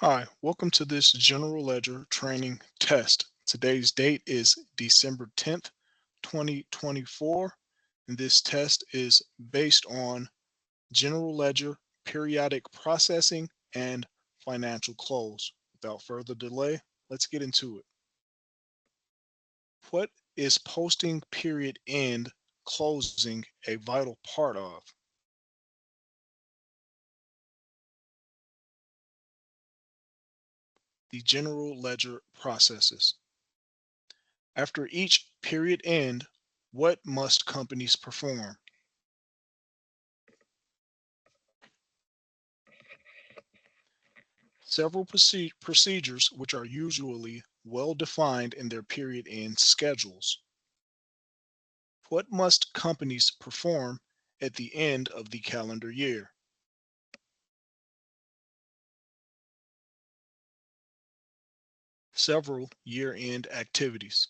Hi, welcome to this general ledger training test. Today's date is December 10th, 2024, and this test is based on general ledger, periodic processing, and financial close. Without further delay, let's get into it. What is posting period end closing a vital part of? The general ledger processes. After each period end, what must companies perform? Several procedures which are usually well defined in their period end schedules. What must companies perform at the end of the calendar year? Several year end activities.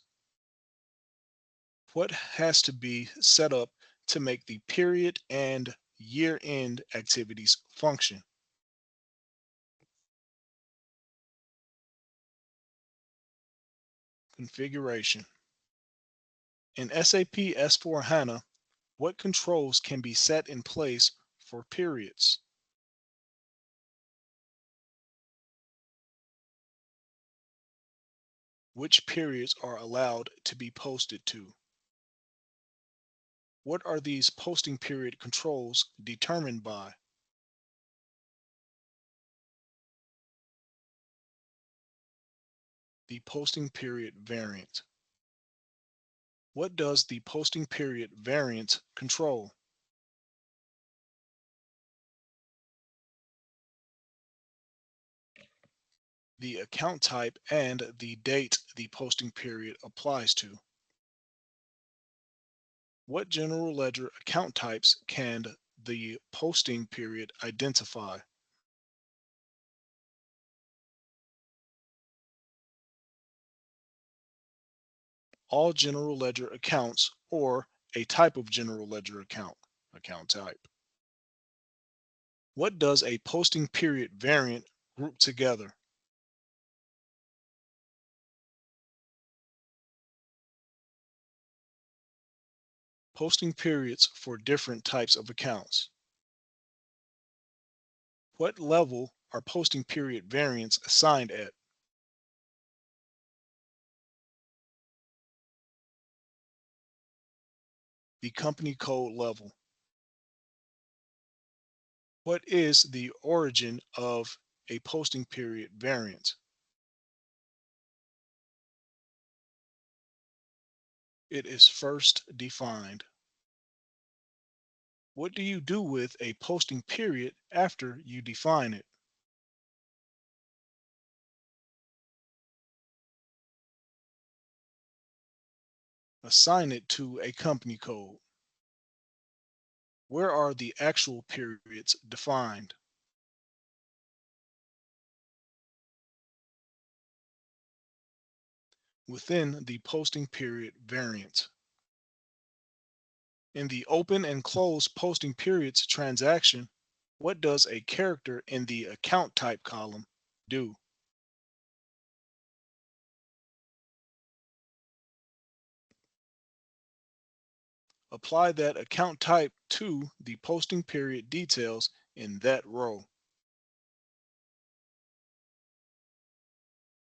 What has to be set up to make the period and year end activities function? Configuration. In SAP S/4HANA, what controls can be set in place for periods? Which periods are allowed to be posted to? What are these posting period controls determined by? The posting period variant. What does the posting period variance control? The account type and the date the posting period applies to. What general ledger account types can the posting period identify? All general ledger accounts or a type of general ledger account type. What does a posting period variant group together? Posting periods for different types of accounts. What level are posting period variants assigned at? The company code level. What is the origin of a posting period variant? It is first defined. What do you do with a posting period after you define it? Assign it to a company code. Where are the actual periods defined? Within the posting period variant. In the open and close posting periods transaction, what does a character in the account type column do? Apply that account type to the posting period details in that row.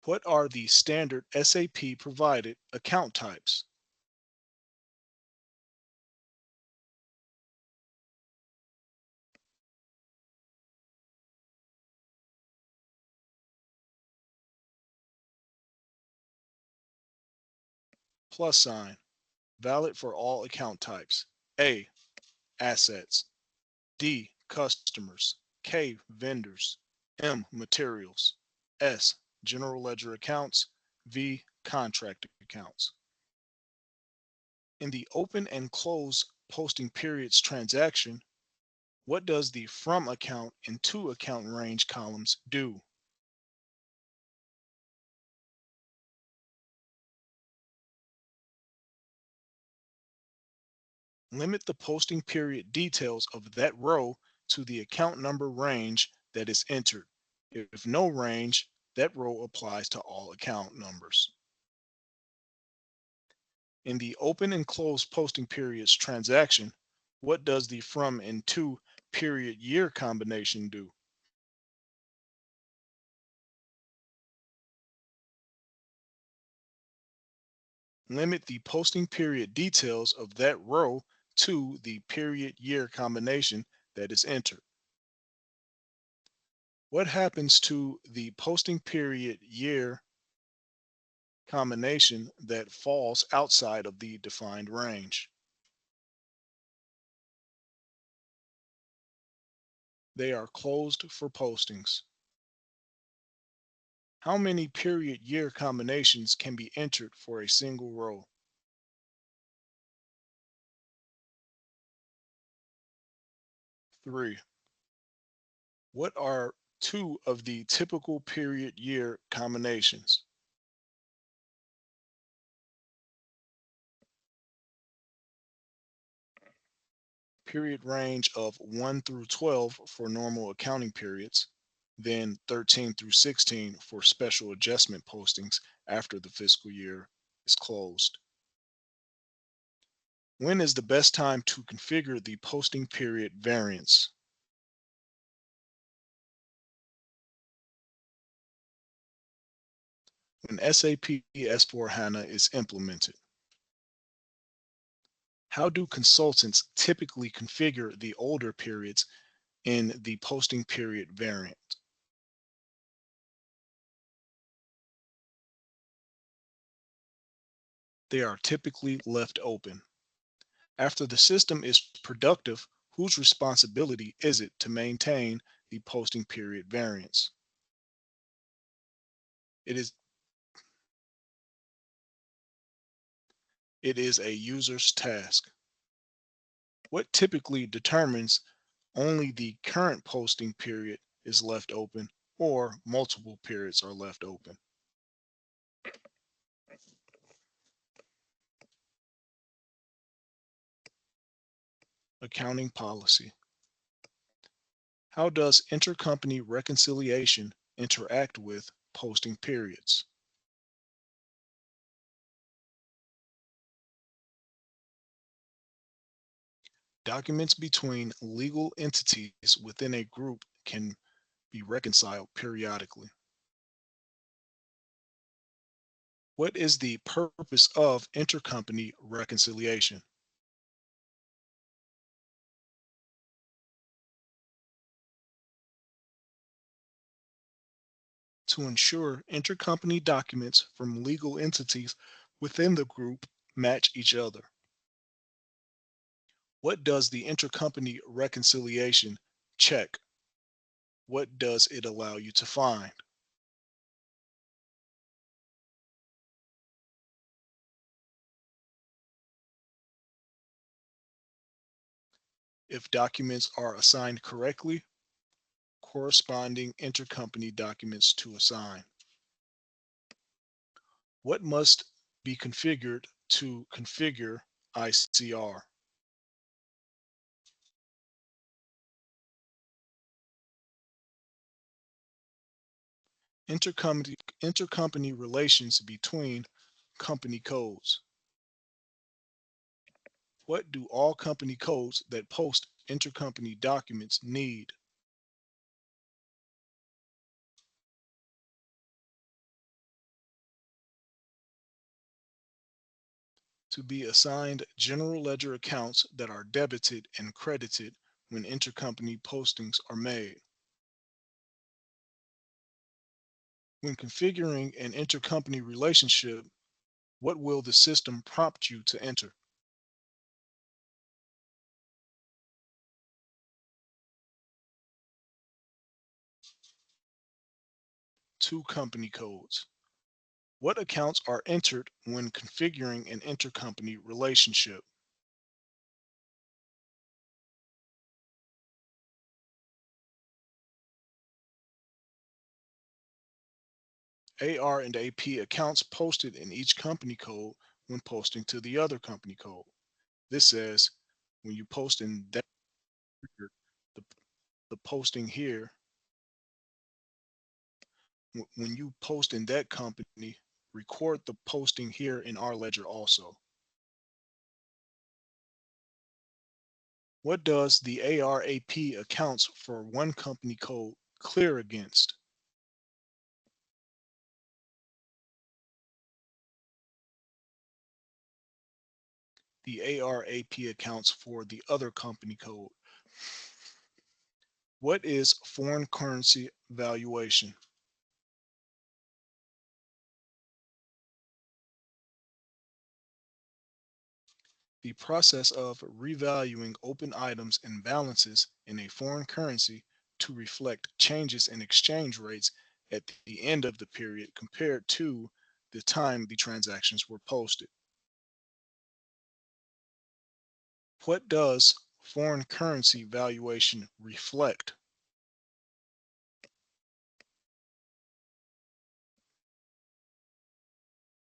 What are the standard SAP provided account types? Plus sign, valid for all account types. A, assets. D, customers. K, vendors. M, materials. S, general ledger accounts. V, contract accounts. In the open and close posting periods transaction, what does the from account and to account range columns do? Limit the posting period details of that row to the account number range that is entered. If no range, that row applies to all account numbers. In the open and close posting periods transaction, what does the from and to period year combination do? Limit the posting period details of that row to the period year combination that is entered. What happens to the posting period year combination that falls outside of the defined range? They are closed for postings. How many period year combinations can be entered for a single row? 3. What are two of the typical period year combinations? Period range of 1 through 12 for normal accounting periods, then 13 through 16 for special adjustment postings after the fiscal year is closed. When is the best time to configure the posting period variance? When SAP S/4HANA is implemented. How do consultants typically configure the older periods in the posting period variant? They are typically left open. After the system is productive, whose responsibility is it to maintain the posting period variance? It is it is a user's task. What typically determines only the current posting period is left open or multiple periods are left open? Accounting policy. How does intercompany reconciliation interact with posting periods? Documents between legal entities within a group can be reconciled periodically. What is the purpose of intercompany reconciliation? To ensure intercompany documents from legal entities within the group match each other. What does the intercompany reconciliation check? What does it allow you to find? If documents are assigned correctly, corresponding intercompany documents to assign. What must be configured to configure ICR? Intercompany relations between company codes. What do all company codes that post intercompany documents need? To be assigned general ledger accounts that are debited and credited when intercompany postings are made. When configuring an intercompany relationship, what will the system prompt you to enter? Two company codes. What accounts are entered when configuring an intercompany relationship? AR and AP accounts posted in each company code when posting to the other company code. This says when you post in that record, the, the posting here When you post in that company, record the posting here in our ledger also. What does the ARAP accounts for one company code clear against? The ARAP accounts for the other company code. What is foreign currency valuation? The process of revaluing open items and balances in a foreign currency to reflect changes in exchange rates at the end of the period compared to the time the transactions were posted. What does foreign currency valuation reflect?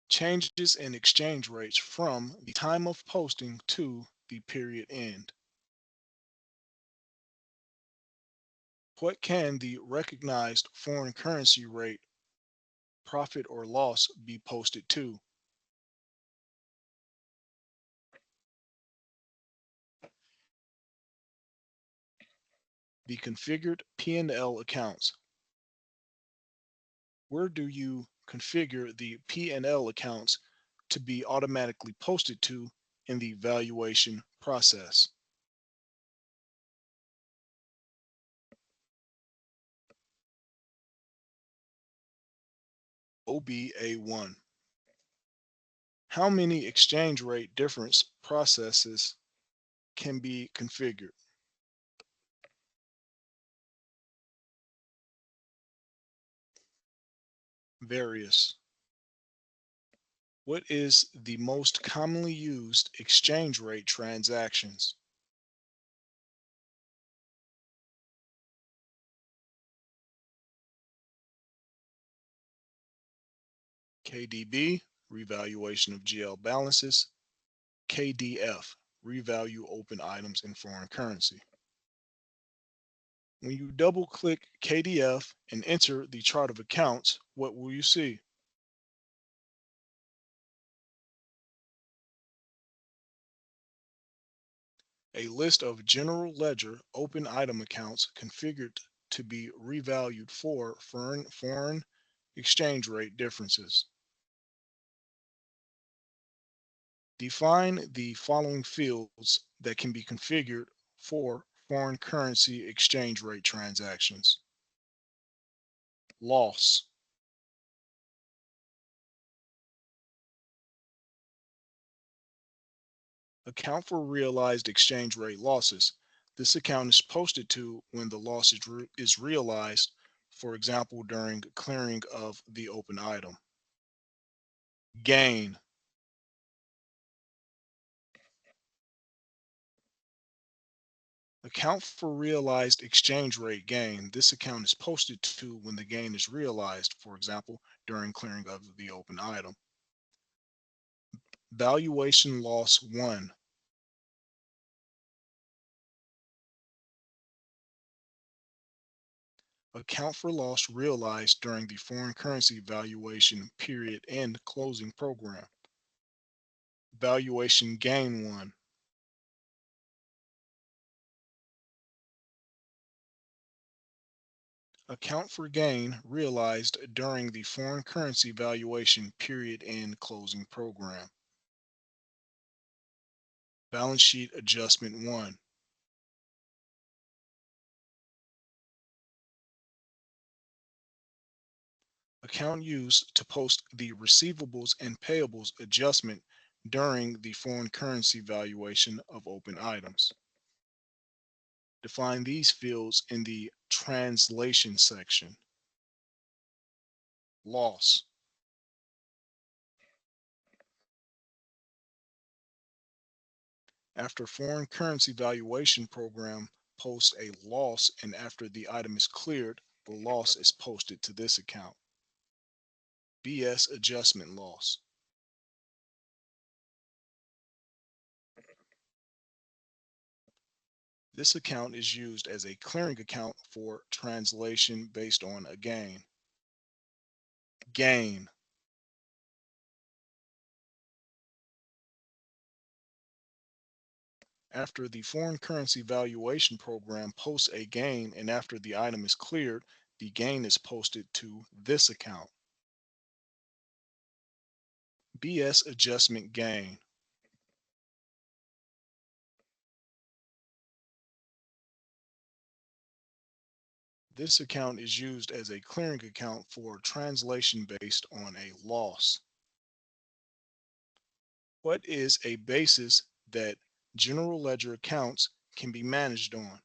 Changes in exchange rates from the time of posting to the period end. What can the recognized foreign currency rate, profit or loss, be posted to? The configured P&L accounts. Where do you configure the P&L accounts to be automatically posted to in the valuation process? OBA1. How many exchange rate difference processes can be configured? Various. What is the most commonly used exchange rate transactions? KDB, revaluation of GL balances. KDF, revalue open items in foreign currency. When you double click KDF and enter the chart of accounts, what will you see? A list of general ledger open item accounts configured to be revalued for foreign exchange rate differences. Define the following fields that can be configured for foreign currency exchange rate transactions. Loss. Account for realized exchange rate losses. This account is posted to when the loss is realized, for example, during clearing of the open item. Gain. Account for realized exchange rate gain. This account is posted to when the gain is realized, for example, during clearing of the open item. Valuation loss 1. Account for loss realized during the foreign currency valuation period end closing program. Valuation gain 1. Account for gain realized during the foreign currency valuation period end closing program. Balance sheet adjustment 1. Account used to post the receivables and payables adjustment during the foreign currency valuation of open items. Define these fields in the translation section. Loss. After foreign currency valuation program posts a loss and after the item is cleared, the loss is posted to this account. BS adjustment loss. This account is used as a clearing account for translation based on a gain. Gain. After the foreign currency valuation program posts a gain and after the item is cleared, the gain is posted to this account. BS adjustment gain. This account is used as a clearing account for translation based on a loss. What is a basis that general ledger accounts can be managed on?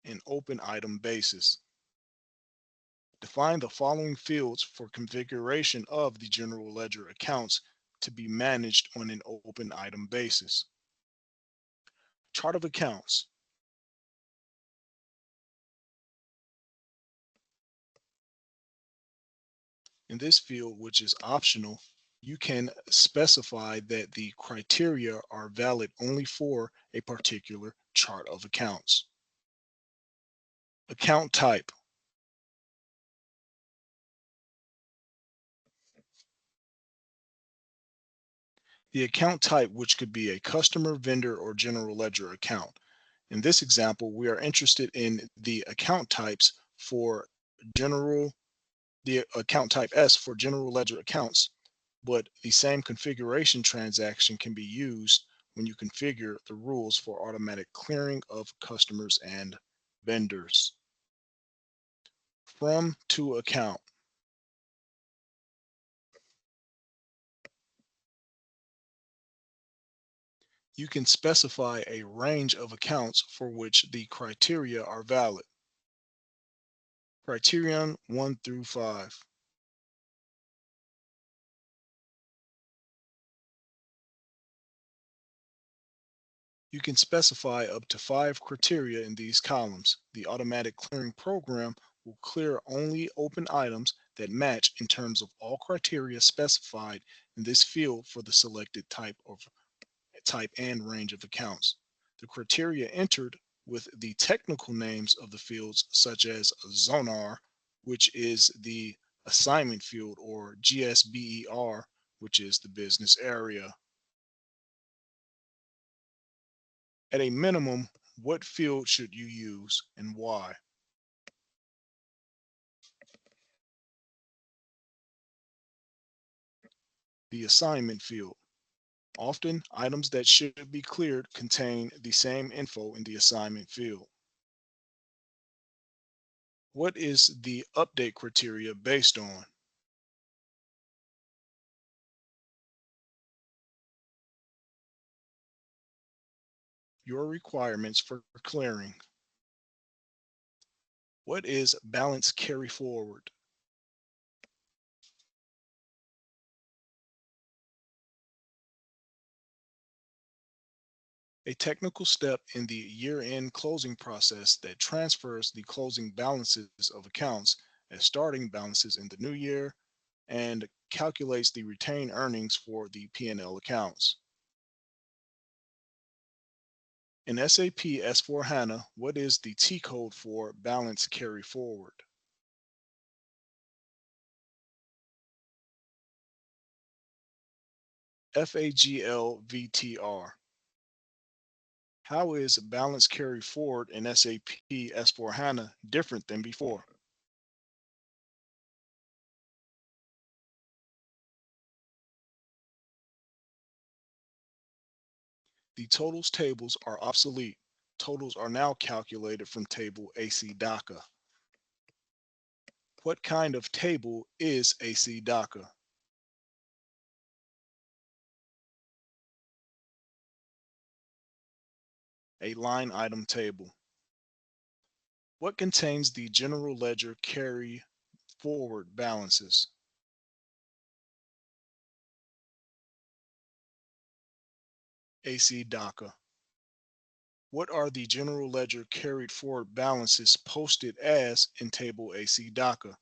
An open item basis. Define the following fields for configuration of the general ledger accounts to be managed on an open item basis. Chart of accounts. In this field, which is optional, you can specify that the criteria are valid only for a particular chart of accounts. Account type. The account type, which could be a customer, vendor, or general ledger account. In this example, we are interested in the account types for general, the account type S for general ledger accounts, but the same configuration transaction can be used when you configure the rules for automatic clearing of customers and vendors. From to account. You can specify a range of accounts for which the criteria are valid. Criterion 1 through 5. You can specify up to 5 criteria in these columns. The automatic clearing program will clear only open items that match in terms of all criteria specified in this field for the selected type and range of accounts. The criteria entered with the technical names of the fields such as Zonar, which is the assignment field, or GSBER, which is the business area. At a minimum, what field should you use and why? The assignment field. Often, items that should be cleared contain the same info in the assignment field. What is the update criteria based on? Your requirements for clearing. What is balance carry forward? A technical step in the year-end closing process that transfers the closing balances of accounts as starting balances in the new year and calculates the retained earnings for the P&L accounts. In SAP S/4HANA, what is the T code for balance carry forward? FAGLVTR. How is balance carry forward in SAP S/4HANA different than before? The totals tables are obsolete. Totals are now calculated from table AC DACA. What kind of table is AC DACA? A line item table. What contains the general ledger carry forward balances? AC DACA. What are the general ledger carried forward balances posted as in table AC DACA?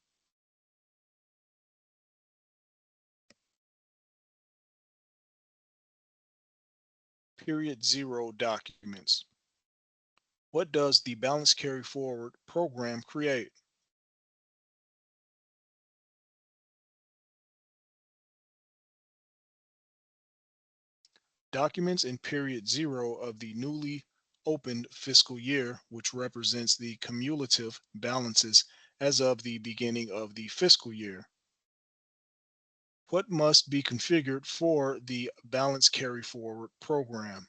Period zero documents. What does the balance carry forward program create? Documents in period 0 of the newly opened fiscal year, which represents the cumulative balances as of the beginning of the fiscal year. What must be configured for the balance carry forward program?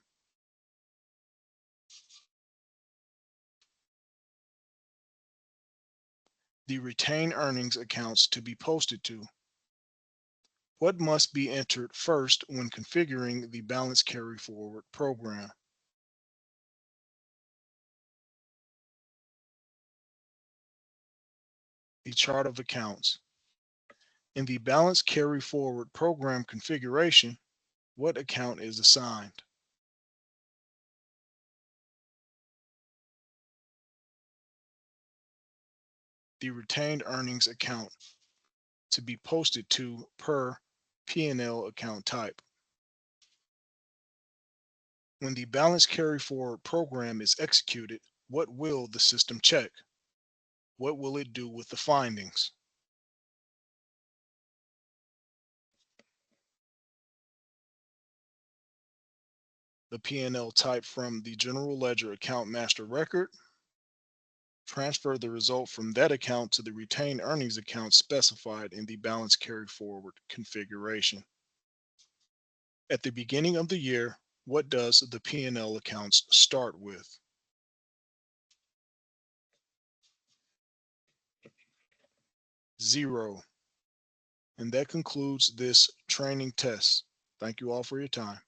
The retained earnings accounts to be posted to. What must be entered first when configuring the balance carry forward program? The chart of accounts. In the balance carry forward program configuration, what account is assigned? The retained earnings account to be posted to per P&L account type. When the balance carry forward program is executed, what will the system check? What will it do with the findings? The P&L type from the general ledger account master record, transfer the result from that account to the retained earnings account specified in the balance carry forward configuration. At the beginning of the year, what does the P&L accounts start with? Zero. And that concludes this training test. Thank you all for your time.